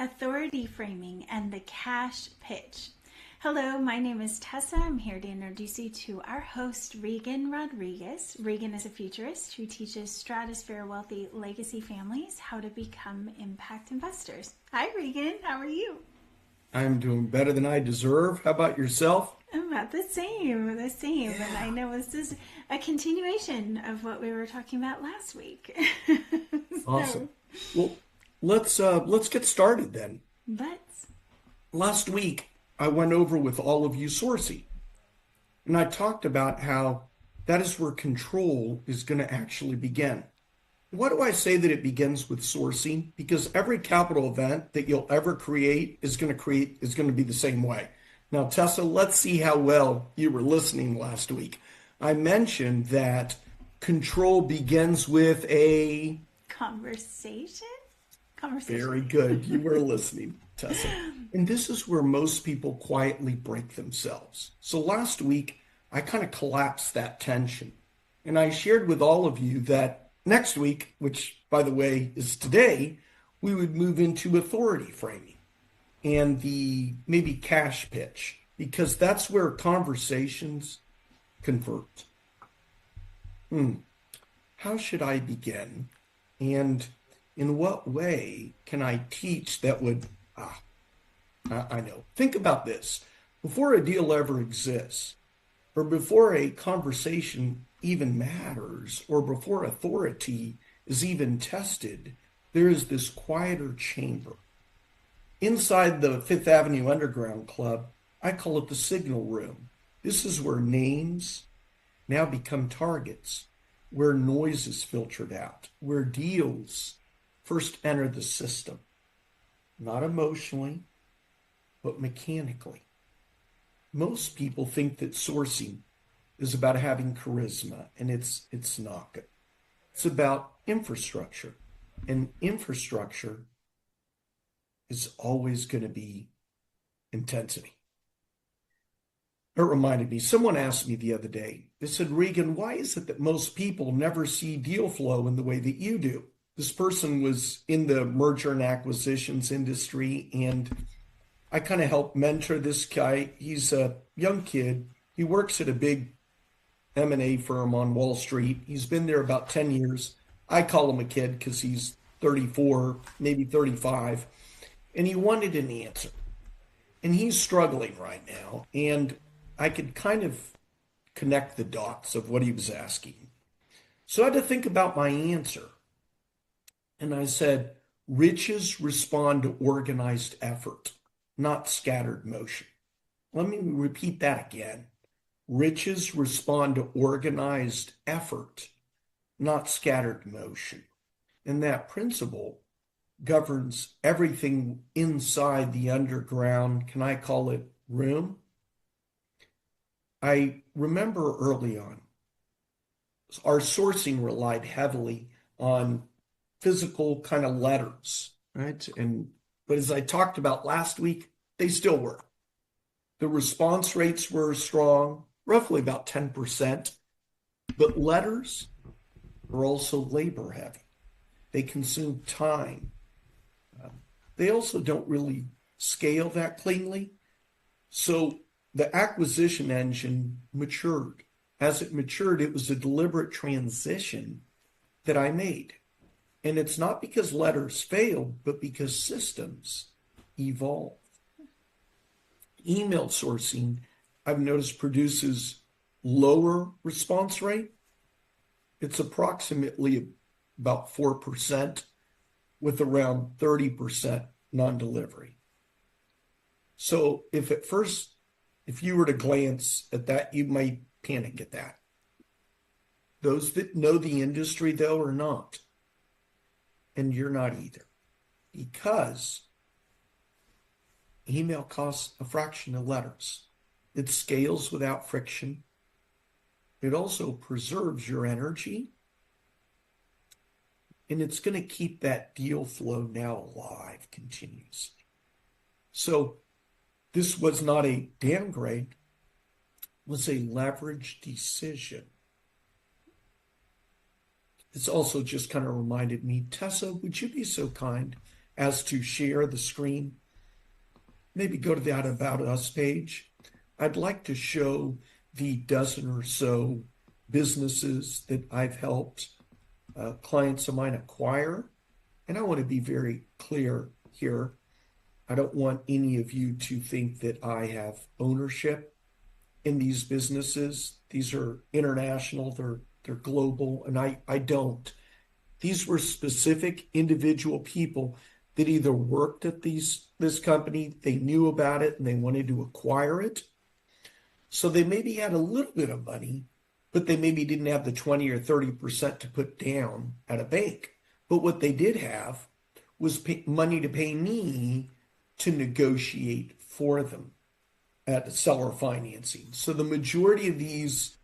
authority framing, and the cash pitch. Hello, my name is Tessa. I'm here to introduce you to our host, Reagan Rodriguez. Reagan is a futurist who teaches stratosphere wealthy legacy families how to become impact investors. Hi, Reagan. How are you? I'm doing better than I deserve. How about yourself? About the same. Yeah. And I know this is a continuation of what we were talking about last week. Awesome. So, Well, let's get started then. let's. Last week I went over with all of you sourcing, and I talked about how that is where control is going to actually begin. Why do I say that it begins with sourcing? Because every capital event that you'll ever create is going to be the same way. Now, Tessa, let's see how well you were listening last week. I mentioned that control begins with a Conversation? very Conversation. good. You were listening, Tessa. And this is where most people quietly break themselves. So last week, I kind of collapsed that tension. And I shared with all of you that next week, which by the way is today, we would move into authority framing and the maybe cash pitch, because that's where conversations convert. How should I begin? And in what way can I teach that would, I know. Think about this. Before a deal ever exists, or before a conversation even matters, or before authority is even tested, there is this quieter chamber. Inside the Fifth Avenue Underground Club, I call it the signal room. This is where names now become targets, where noise is filtered out, where deals first enter the system, not emotionally, but mechanically. Most people think that sourcing is about having charisma, and it's not good. It's about infrastructure, and infrastructure is always going to be intensity. It reminded me, someone asked me the other day, they said, Regan, why is it that most people never see deal flow in the way that you do? This person was in the merger and acquisitions industry, and I kind of helped mentor this guy. He's a young kid. He works at a big M&A firm on Wall Street. He's been there about 10 years. I call him a kid because he's 34, maybe 35. And he wanted an answer. And he's struggling right now. And I could kind of connect the dots of what he was asking. So I had to think about my answer. And I said, riches respond to organized effort, not scattered motion. Let me repeat that again. Riches respond to organized effort, not scattered motion. And that principle governs everything inside the underground, can I call it room? I remember early on, our sourcing relied heavily on physical kind of letters, right? But as I talked about last week, they still were. The response rates were strong, roughly about 10%, but letters are also labor heavy. They consume time. They also don't really scale that cleanly. So the acquisition engine matured. As it matured, it was a deliberate transition that I made. And it's not because letters failed, but because systems evolve. Email sourcing, I've noticed, produces lower response rate. It's approximately about 4% with around 30% non-delivery. So if you were to glance at that, you might panic at that. Those that know the industry, though, are not. And you're not either. Because email costs a fraction of letters. It scales without friction. It also preserves your energy. And it's going to keep that deal flow now alive continuously. So this was not a downgrade, it was a leveraged decision. It's also just kind of reminded me, Tessa, would you be so kind as to share the screen. Maybe go to that About Us page. I'd like to show the dozen or so businesses that I've helped clients of mine acquire. And I want to be very clear here. I don't want any of you to think that I have ownership in these businesses. These are international, they're global, and I don't. These were specific individual people that either worked at this company, they knew about it, and they wanted to acquire it. So they maybe had a little bit of money, but they maybe didn't have the 20 or 30% to put down at a bank. But what they did have was money to pay me to negotiate for them at seller financing. So the majority of these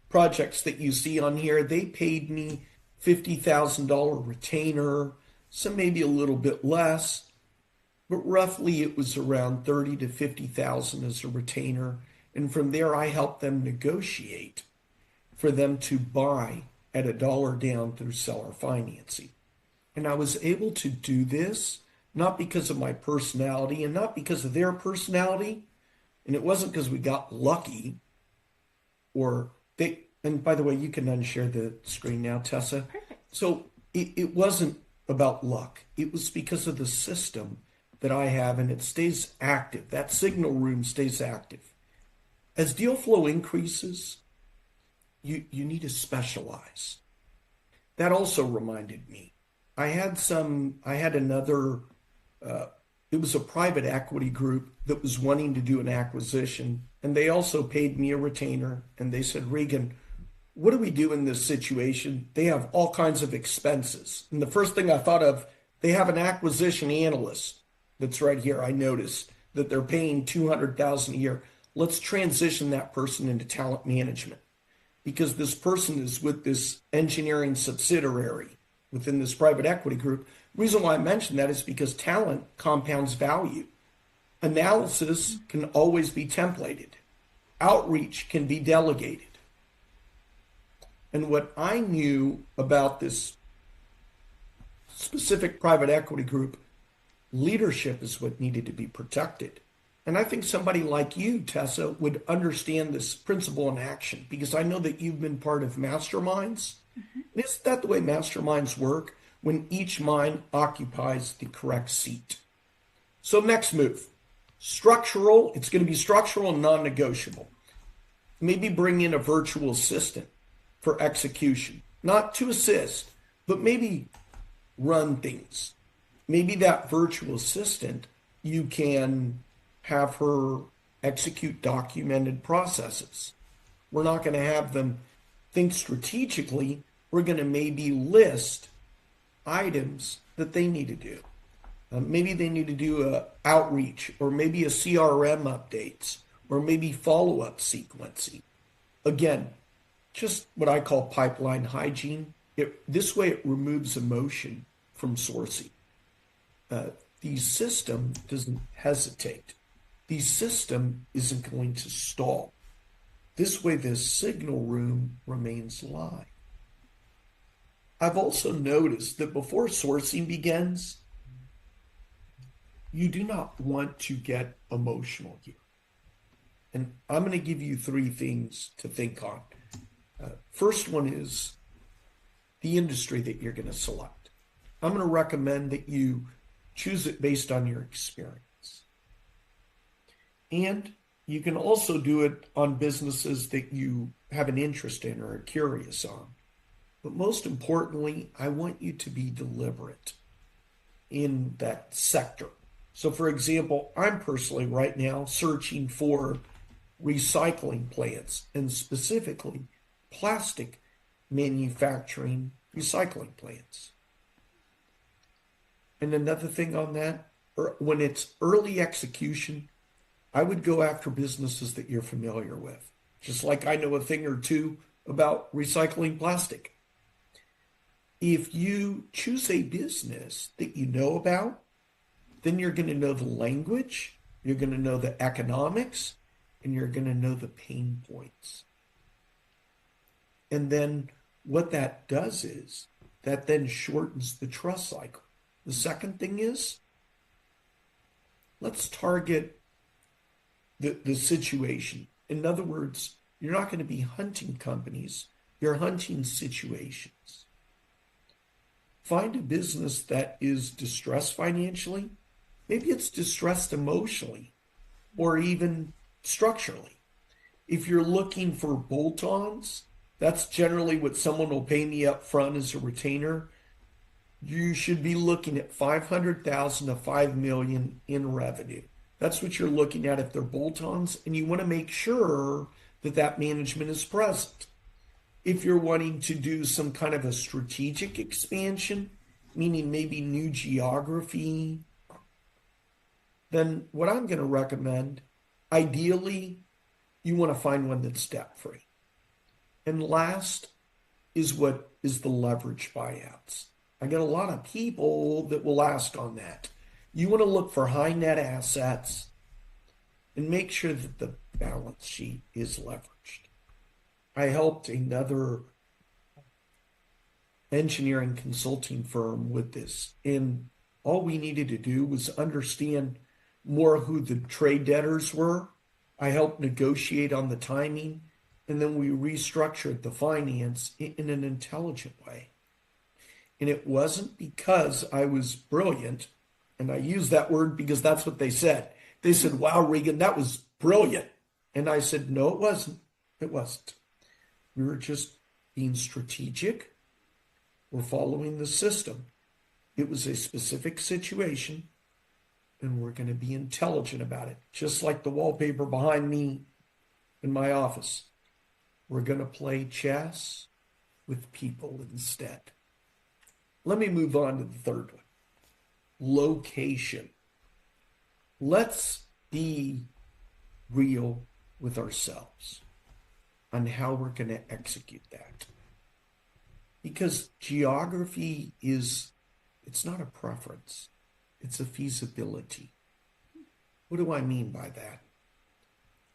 projects that you see on here, they paid me $50,000 retainer, some maybe a little bit less, but roughly it was around 30 to 50,000 as a retainer. And from there, I helped them negotiate for them to buy at $1 down through seller financing. And I was able to do this not because of my personality and not because of their personality. And it wasn't because we got lucky or they, and by the way, you can unshare the screen now, Tessa. Perfect. So it wasn't about luck. It was because of the system that I have, and it stays active. That signal room stays active. As deal flow increases, you need to specialize. That also reminded me. I had another, it was a private equity group that was wanting to do an acquisition, and they also paid me a retainer, and they said, Reagan, what do we do in this situation? They have all kinds of expenses. And the first thing I thought of, they have an acquisition analyst that's right here. I noticed that they're paying $200,000 a year. Let's transition that person into talent management because this person is with this engineering subsidiary within this private equity group. The reason why I mention that is because talent compounds value. Analysis can always be templated. Outreach can be delegated. And what I knew about this specific private equity group, leadership is what needed to be protected. And I think somebody like you, Tessa, would understand this principle in action because I know that you've been part of masterminds. Mm-hmm. Isn't that the way masterminds work? When each mind occupies the correct seat. So next move, structural. It's going to be structural and non-negotiable. Maybe bring in a virtual assistant for execution, not to assist, but maybe run things. Maybe that virtual assistant, you can have her execute documented processes. We're not going to have them think strategically. We're going to maybe list items that they need to do. Maybe they need to do a outreach or maybe a CRM updates or maybe follow-up sequencing. Again, just what I call pipeline hygiene. This way it removes emotion from sourcing. The system doesn't hesitate. The system isn't going to stall. This way the signal room remains live. I've also noticed that before sourcing begins, you do not want to get emotional here. And I'm going to give you 3 things to think on. First one is the industry that you're going to select. I'm going to recommend that you choose it based on your experience. And you can also do it on businesses that you have an interest in or are curious on. But most importantly, I want you to be deliberate in that sector. So for example, I'm personally right now searching for recycling plants and specifically plastic manufacturing recycling plants. And another thing on that, when it's early execution, I would go after businesses that you're familiar with, just like I know a thing or two about recycling plastic. If you choose a business that you know about, then you're going to know the language, you're going to know the economics, and you're going to know the pain points. And then what that does is that then shortens the trust cycle. The second thing is, let's target the situation. In other words, you're not going to be hunting companies, you're hunting situations. Find a business that is distressed financially. Maybe it's distressed emotionally or even structurally. If you're looking for bolt-ons, that's generally what someone will pay me up front as a retainer. You should be looking at 500,000 to 5 million in revenue. That's what you're looking at if they're bolt-ons, and you want to make sure that that management is present. If you're wanting to do some kind of a strategic expansion, meaning maybe new geography, then what I'm going to recommend, ideally, you want to find one that's debt-free. And last is what is the leverage buyouts. I get a lot of people that will ask on that. You want to look for high net assets and make sure that the balance sheet is leveraged. I helped another engineering consulting firm with this, and all we needed to do was understand more who the trade debtors were. I helped negotiate on the timing, and then we restructured the finance in an intelligent way. And it wasn't because I was brilliant, and I use that word because that's what they said. They said, wow, Reagan, that was brilliant. And I said, no, it wasn't. It wasn't. We were just being strategic. We're following the system. It was a specific situation, and we're going to be intelligent about it. Just like the wallpaper behind me in my office. We're going to play chess with people instead. Let me move on to the third one. Location. Let's be real with ourselves on how we're going to execute that. Because geography it's not a preference. It's a feasibility. What do I mean by that?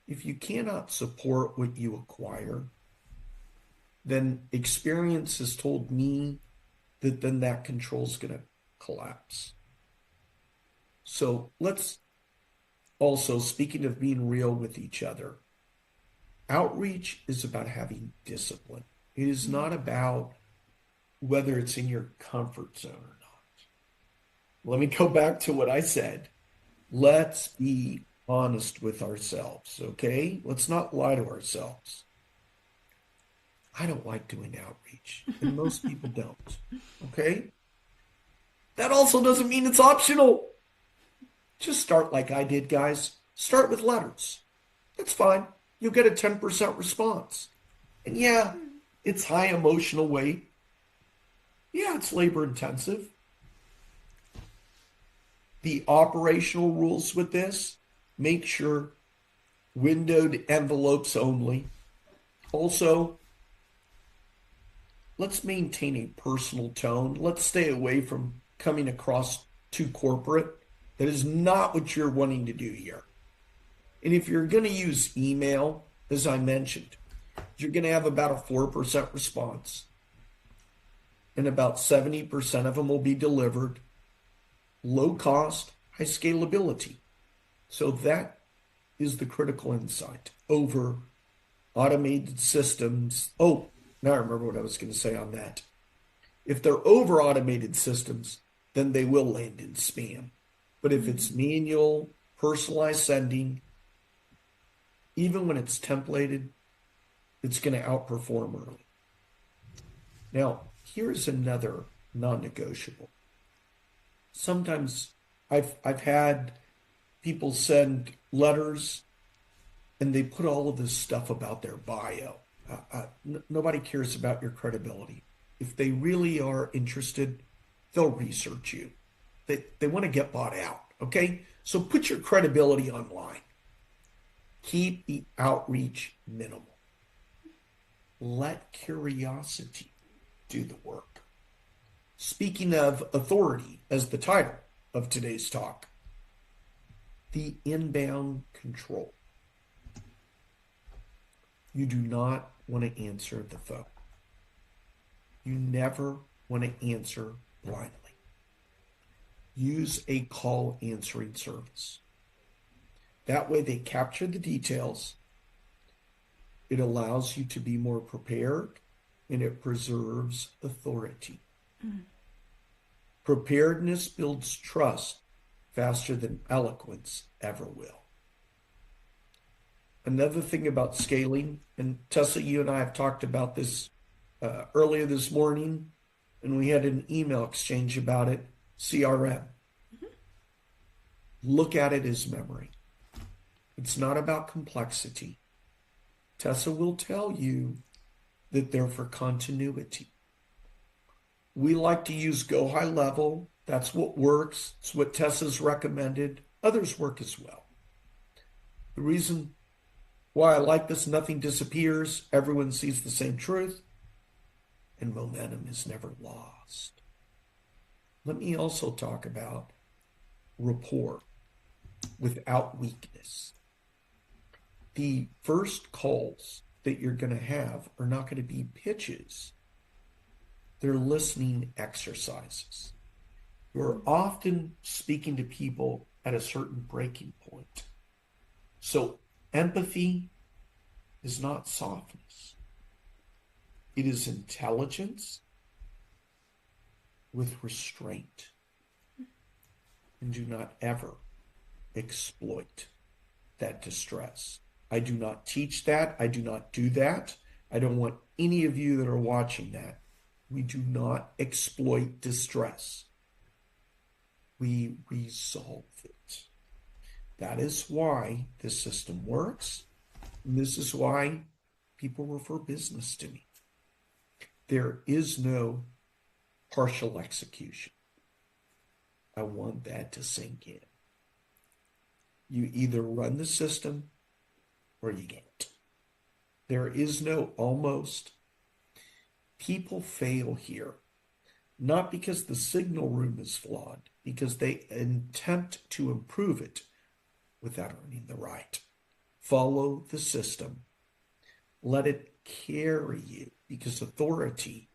If you cannot support what you acquire, then experience has told me that then that control is going to collapse. So let's also, speaking of being real with each other, outreach is about having discipline. It is not about whether it's in your comfort zone or not. Let me go back to what I said. Let's be honest with ourselves, okay? Let's not lie to ourselves. I don't like doing outreach, and most people don't, okay? That also doesn't mean it's optional. Just start like I did, guys. Start with letters. That's fine. You'll get a 10% response. And yeah, it's high emotional weight. Yeah, it's labor intensive. The operational rules with this, make sure windowed envelopes only. Also, let's maintain a personal tone. Let's stay away from coming across too corporate. That is not what you're wanting to do here. And if you're going to use email, as I mentioned, you're going to have about a 4% response. And about 70% of them will be delivered. Low cost, high scalability. So that is the critical insight over automated systems. Oh, now I remember what I was going to say on that. If they're over automated systems, then they will land in spam. But if it's manual, personalized sending, even when it's templated, it's going to outperform early. Now, here's another non-negotiable. Sometimes I've had people send letters and they put all of this stuff about their bio. Nobody cares about your credibility. If they really are interested, they'll research you. They want to get bought out, okay? So put your credibility online. Keep the outreach minimal. Let curiosity do the work. Speaking of authority, as the title of today's talk, the inbound control. You do not want to answer the phone. You never want to answer blindly. use a call answering service. That way they capture the details. It allows you to be more prepared, and it preserves authority. Preparedness builds trust faster than eloquence ever will. Another thing about scaling, and Tessa, you and I have talked about this earlier this morning, and we had an email exchange about it, CRM. Look at it as memory. It's not about complexity. Tessa will tell you that they're for continuity. We like to use Go High Level. That's what works. It's what Tessa's recommended. Others work as well. The reason why I like this, nothing disappears. Everyone sees the same truth. And momentum is never lost. Let me also talk about rapport without weakness. The first calls that you're going to have are not going to be pitches. They're listening exercises. You're often speaking to people at a certain breaking point. So empathy is not softness. It is intelligence with restraint. And do not ever exploit that distress. I do not teach that. I do not do that. I don't want any of you that are watching that. We do not exploit distress. We resolve it. That is why this system works. And this is why people refer business to me. There is no partial execution. I want that to sink in. You either run the system or you don't. There is no almost. People fail here, not because the signal room is flawed, because they attempt to improve it without earning the right. Follow the system. Let it carry you, because authority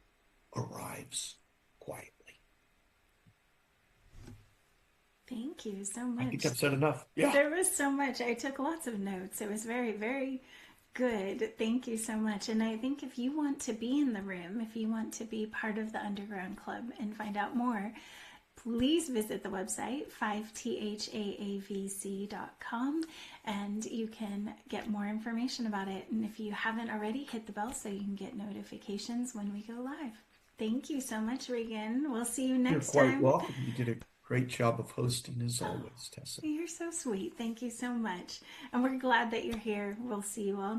arrives quietly. Thank you so much. I think I've said enough. Yeah. There was so much. I took lots of notes. It was very, very good. Thank you so much. And I think if you want to be in the room, if you want to be part of the Underground Club and find out more, please visit the website 5thaavc.com and you can get more information about it. And if you haven't already, hit the bell so you can get notifications when we go live. Thank you so much, Reagan. We'll see you next time. You're quite welcome. You did a great job of hosting as always, Tessa. You're so sweet. Thank you so much. And we're glad that you're here. We'll see you all